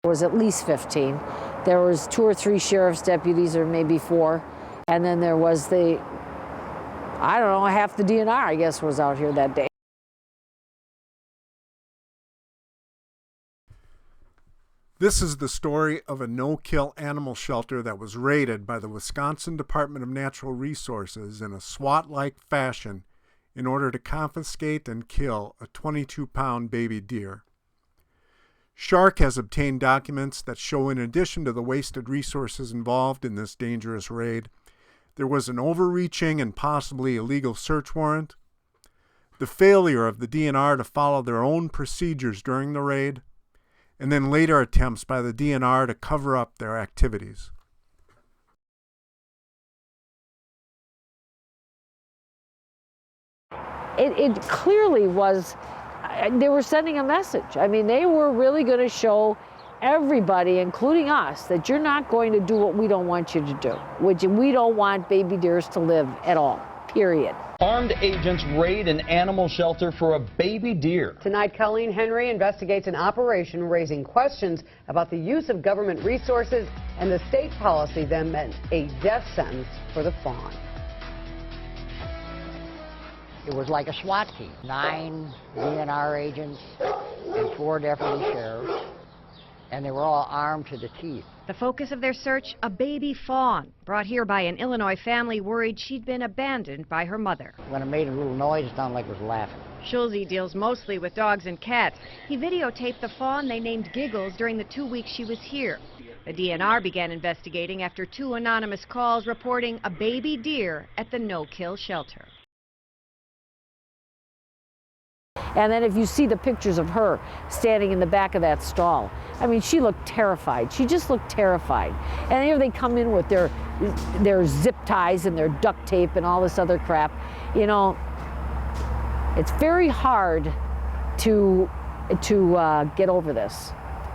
There was at least 15. There was 2 or 3 sheriff's deputies, or maybe 4. And then there was the, I don't know, half the DNR, I guess, was out here that day. This is the story of a no-kill animal shelter that was raided by the Wisconsin Department of Natural Resources in a SWAT-like fashion in order to confiscate and kill a 22-pound baby deer. Shark has obtained documents that show, in addition to the wasted resources involved in this dangerous raid, there was an overreaching and possibly illegal search warrant, the failure of the DNR to follow their own procedures during the raid, and then later attempts by the DNR to cover up their activities. It clearly was, they were sending a message. I mean, they were really going to show everybody, including us, that you're not going to do what we don't want you to do, which we don't want baby deers to live at all, period. Armed agents raid an animal shelter for a baby deer. Tonight, Colleen Henry investigates an operation raising questions about the use of government resources and the state policy that meant a death sentence for the fawn. It was like a SWAT team. 9 DNR agents and 4 deputy sheriffs, and they were all armed to the teeth. The focus of their search, a baby fawn, brought here by an Illinois family worried she'd been abandoned by her mother. When it made a little noise, it sounded like it was laughing. Schulze deals mostly with dogs and cats. He videotaped the fawn they named Giggles during the 2 weeks she was here. The DNR began investigating after 2 anonymous calls reporting a baby deer at the no-kill shelter. And then if you see the pictures of her standing in the back of that stall, I mean, she looked terrified. She just looked terrified. And here they come in with their zip ties and their duct tape and all this other crap. You know, it's very hard to get over this.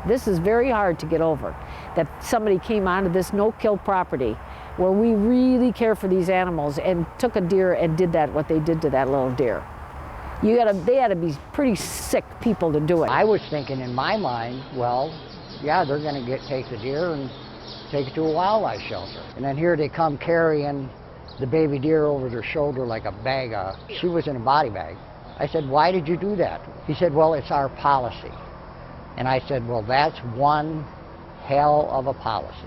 This is very hard to get over, that somebody came onto this no-kill property where we really care for these animals and took a deer and did what they did to that little deer. They had to be pretty sick people to do it. I was thinking in my mind, well, yeah, they're going to take the deer and take it to a wildlife shelter. And then here they come carrying the baby deer over their shoulder like a bag. She was in a body bag. I said, why did you do that? He said, well, it's our policy. And I said, well, that's one hell of a policy.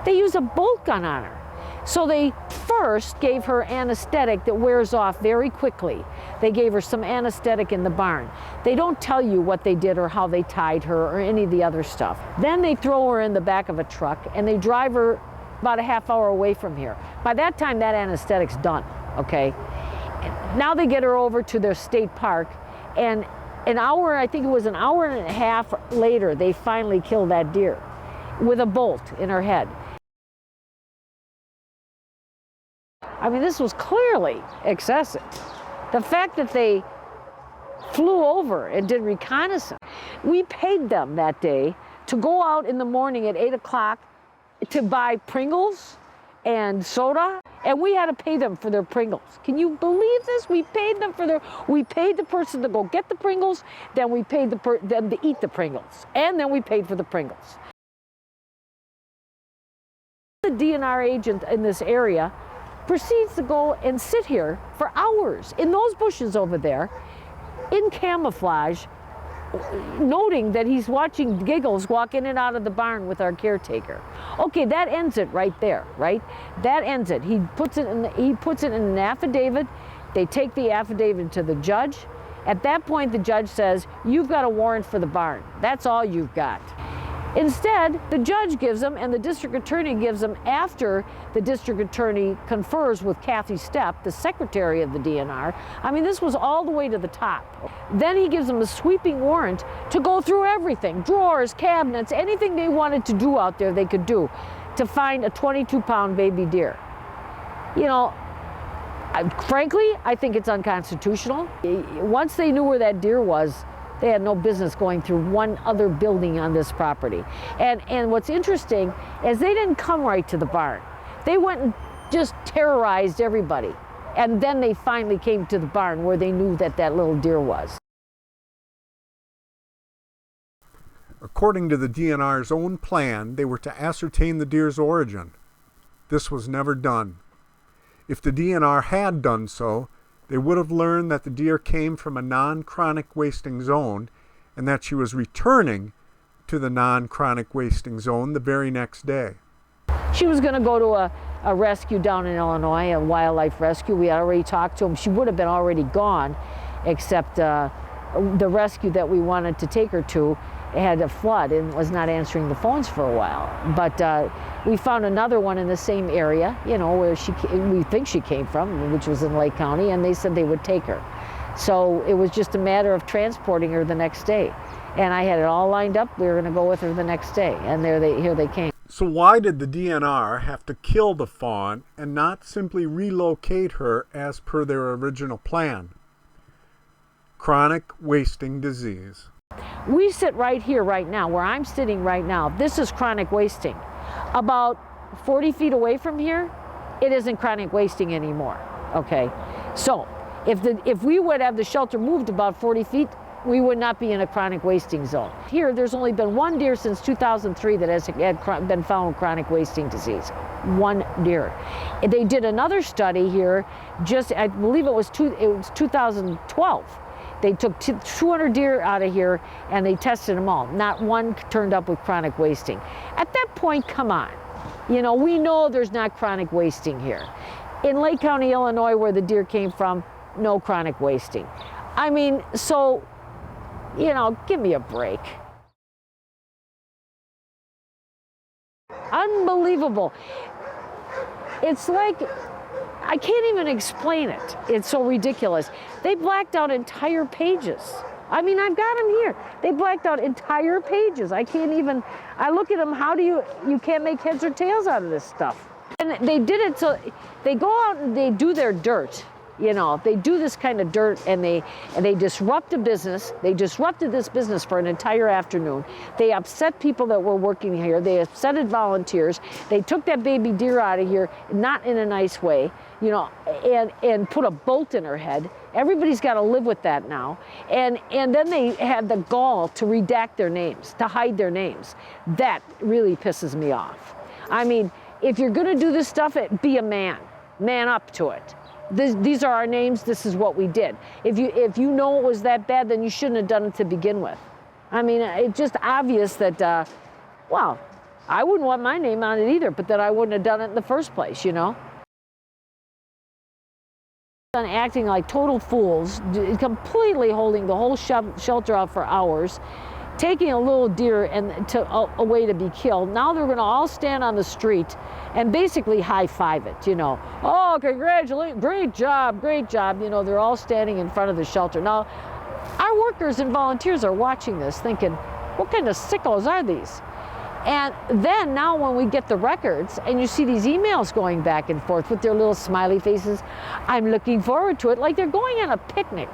They use a bolt gun on her. So they first gave her anesthetic that wears off very quickly. They gave her some anesthetic in the barn. They don't tell you what they did or how they tied her or any of the other stuff. Then they throw her in the back of a truck and they drive her about a half hour away from here. By that time, that anesthetic's done, okay? Now they get her over to their state park, and I think it was an hour and a half later, they finally killed that deer with a bolt in her head. I mean, this was clearly excessive. The fact that they flew over and did reconnaissance. We paid them that day to go out in the morning at 8 o'clock to buy Pringles and soda, and we had to pay them for their Pringles. Can you believe this? We paid the person to go get the Pringles, then we paid them to eat the Pringles, and then we paid for the Pringles. The DNR agent in this area proceeds to go and sit here for hours in those bushes over there in camouflage, noting that he's watching Giggles walk in and out of the barn with our caretaker. Okay, that ends it right there, right? That ends it. He puts it in an affidavit. They take the affidavit to the judge. At that point, the judge says, you've got a warrant for the barn. That's all you've got. Instead, the judge gives them, and the district attorney gives them, after the district attorney confers with Cathy Stepp, the secretary of the DNR. I mean, this was all the way to the top. Then he gives them a sweeping warrant to go through everything, drawers, cabinets, anything they wanted to do out there they could do to find a 22-pound baby deer. You know, frankly, I think it's unconstitutional. Once they knew where that deer was, they had no business going through one other building on this property. And what's interesting is they didn't come right to the barn. They went and just terrorized everybody. And then they finally came to the barn where they knew that little deer was. According to the DNR's own plan, they were to ascertain the deer's origin. This was never done. If the DNR had done so, they would have learned that the deer came from a non-chronic wasting zone and that she was returning to the non-chronic wasting zone the very next day. She was going to go to a rescue down in Illinois, a wildlife rescue. We had already talked to them. She would have been already gone, except the rescue that we wanted to take her to had a flood and was not answering the phones for a while. But we found another one in the same area, you know, where we think she came from, which was in Lake County, and they said they would take her. So it was just a matter of transporting her the next day. And I had it all lined up. We were going to go with her the next day, and here they came. So why did the DNR have to kill the fawn and not simply relocate her as per their original plan? Chronic wasting disease. We sit right here right now, where I'm sitting right now. This is chronic wasting. About 40 feet away from here, it isn't chronic wasting anymore, okay? So if we would have the shelter moved about 40 feet, we would not be in a chronic wasting zone. Here, there's only been one deer since 2003 that has been found with chronic wasting disease. One deer. They did another study here, I believe it was 2012. They took 200 deer out of here and they tested them all. Not one turned up with chronic wasting. At that point, come on. You know, we know there's not chronic wasting here. In Lake County, Illinois, where the deer came from, no chronic wasting. I mean, so, you know, give me a break. Unbelievable. It's like, I can't even explain it. It's so ridiculous. They blacked out entire pages. I mean, I've got them here. They blacked out entire pages. I can't even, I look at them, how do you can't make heads or tails out of this stuff. And they did it so, they go out and they do their dirt. You know, they do this kind of dirt and they disrupt a business. They disrupted this business for an entire afternoon. They upset people that were working here. They upsetted volunteers. They took that baby deer out of here, not in a nice way, you know, and put a bolt in her head. Everybody's got to live with that now. And then they had the gall to redact their names, to hide their names. That really pisses me off. I mean, if you're going to do this stuff, be a man. Man up to it. These are our names, this is what we did. If you know it was that bad, then you shouldn't have done it to begin with. I mean, it's just obvious that, well, I wouldn't want my name on it either, but that I wouldn't have done it in the first place, you know? Acting like total fools, completely holding the whole shelter out for hours, taking a little deer away to be killed. Now they're going to all stand on the street and basically high-five it, you know. Oh, congratulations, great job, you know, they're all standing in front of the shelter. Now, our workers and volunteers are watching this thinking, what kind of sickos are these? And then now when we get the records and you see these emails going back and forth with their little smiley faces, I'm looking forward to it like they're going on a picnic.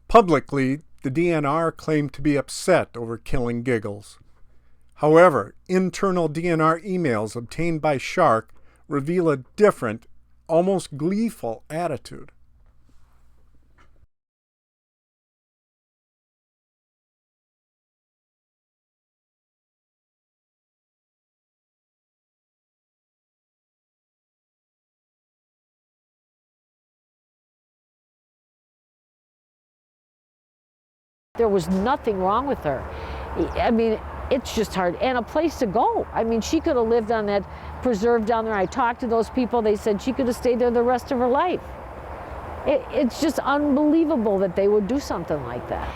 Publicly, the DNR claimed to be upset over killing Giggles. However, internal DNR emails obtained by Shark reveal a different, almost gleeful attitude. There was nothing wrong with her. I mean, it's just hard. And a place to go. I mean, she could have lived on that preserve down there. I talked to those people. They said she could have stayed there the rest of her life. It's just unbelievable that they would do something like that.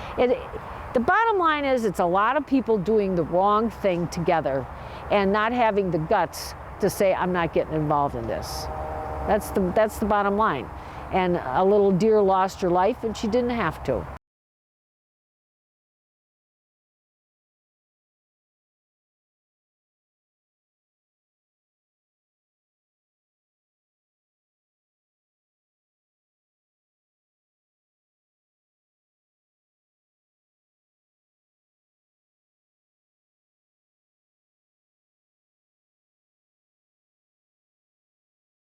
The bottom line is it's a lot of people doing the wrong thing together and not having the guts to say, I'm not getting involved in this. That's the bottom line. And a little deer lost her life and she didn't have to.